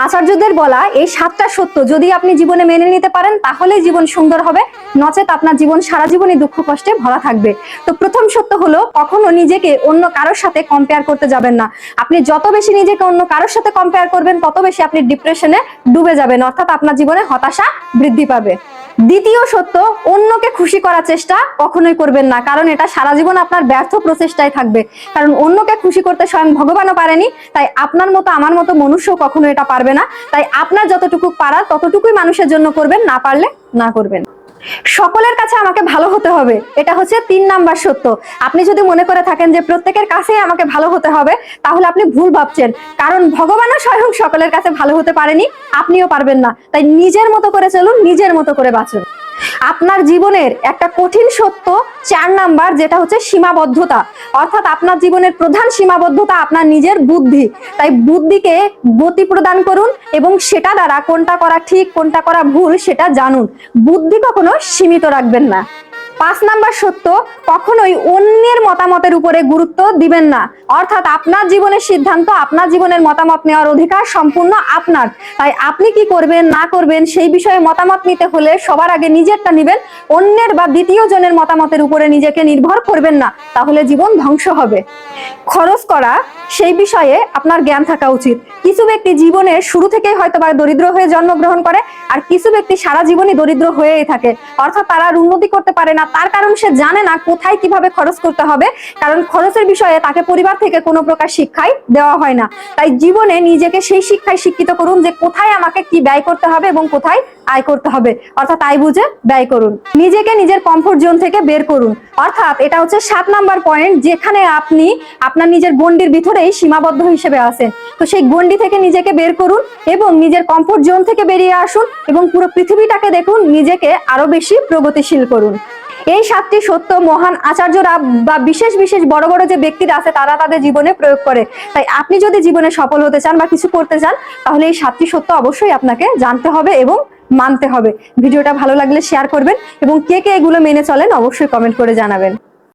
আচার্যদের বলা এই 7টা সত্য যদি আপনি জীবনে মেনে নিতে পারেন তাহলেই জীবন সুন্দর হবে, নচেত আপনার জীবন সারা জীবনই দুঃখ কষ্টে ভরা থাকবে। তো প্রথম সত্য হলো কখনো নিজেকে অন্য কারোর সাথে কম্পেয়ার করতে যাবেন না। আপনি যত বেশি নিজেকে অন্য কারোর সাথে কম্পেয়ার করবেন তত বেশি আপনি ডিপ্রেশনে ডুবে যাবেন, অর্থাৎ আপনার জীবনে হতাশা বৃদ্ধি পাবে। দ্বিতীয় সত্য, অন্যকে খুশি করার চেষ্টা কখনোই করবেন না, কারণ এটা সারা জীবন আপনার ব্যর্থ প্রচেষ্টায় থাকবে। কারণ অন্যকে খুশি করতে স্বয়ং ভগবানও পারেনি, তাই আপনার মতো আমার মতো মনুষ্য কখনো এটা পারবে না। তাই আপনার যতটুকু পারার ততটুকুই মানুষের জন্য করবেন, না পারলে না করবেন। সকলের কাছে আমাকে ভালো হতে হবে, এটা হচ্ছে 3 নাম্বার সত্য। আপনি যদি মনে করে থাকেন যে প্রত্যেকের কাছেই আমাকে ভালো হতে হবে, তাহলে আপনি ভুল ভাবছেন, কারণ ভগবানও স্বয়ং সকলের কাছে ভালো হতে পারেনি, আপনিও পারবেন না। তাই নিজের মতো করে চলুন, নিজের মতো করে বাঁচুন। আপনার জীবনের একটা কঠিন সত্য 4 নাম্বার, যেটা হচ্ছে সীমাবদ্ধতা। অর্থাৎ আপনার জীবনের প্রধান সীমাবদ্ধতা আপনার নিজের বুদ্ধি। তাই বুদ্ধিকে গতি প্রদান করুন এবং সেটা দ্বারা কোনটা করা ঠিক কোনটা করা ভুল সেটা জানুন। বুদ্ধি কখনো সীমিত রাখবেন না। 5 নাম্বার সত্য, কখনোই অন্যের মতামতের উপরে গুরুত্ব দিবেন না। অর্থাৎ আপনার জীবনের সিদ্ধান্ত, আপনার জীবনের মতামত নেওয়ার অধিকার সম্পূর্ণ আপনার। তাই আপনি কি করবেন না করবেন সেই বিষয়ে মতামত নিতে হলে সবার আগে নিজেরটা নেবেন, অন্যের বা দ্বিতীয় জনের মতামতের উপরে নিজেকে নির্ভর করবেন না, তাহলে জীবন ধ্বংস হবে। খরচ করা সেই বিষয়ে আপনার জ্ঞান থাকা উচিত। কিছু ব্যক্তি জীবনের শুরু থেকেই হয়তো বা দরিদ্র হয়ে জন্মগ্রহণ করে, আর কিছু ব্যক্তি সারা জীবনই দরিদ্র হয়েই থাকে। অর্থাৎ তারা আর উন্নতি করতে পারে না, তার কারণ সে জানে না কোথায় কিভাবে খরচ করতে হবে, কারণ খরচের বিষয়ে তাকে পরিবার থেকে কোনো প্রকার শিক্ষাই দেওয়া হয় না। তাই জীবনে নিজেকে সেই শিক্ষায় শিক্ষিত করুন যে কোথায় আমাকে কি ব্যয় করতে হবে এবং কোথায় আয় করতে হবে, অর্থাৎ আয় বুঝে ব্যয় করুন। নিজেকে নিজের কমফোর্ট জোন থেকে বের করুন। অর্থাৎ এটা হচ্ছে 7 নাম্বার পয়েন্ট, যেখানে আপনি আপনার নিজের গণ্ডির ভিতরেই সীমাবদ্ধ হিসেবে আছেন। তো সেই গণ্ডি থেকে নিজেকে বের করুন এবং নিজের কমফোর্ট জোন থেকে বেরিয়ে আসুন এবং পুরো পৃথিবীটাকে দেখুন, নিজেকে আরো বেশি প্রগতিশীল করুন। এই 7টি সত্য মহান আচার্যরা বা বিশেষ বিশেষ বড় বড় যে ব্যক্তিরা আছে তারা তাদের জীবনে প্রয়োগ করে। তাই আপনি যদি জীবনে সফল হতে চান বা কিছু করতে চান, তাহলে এই 7টি সত্য অবশ্যই আপনাকে জানতে হবে এবং মানতে হবে। ভিডিওটা ভালো লাগলে শেয়ার করবেন এবং কে কে এগুলো মেনে চলেন অবশ্যই কমেন্ট করে জানাবেন।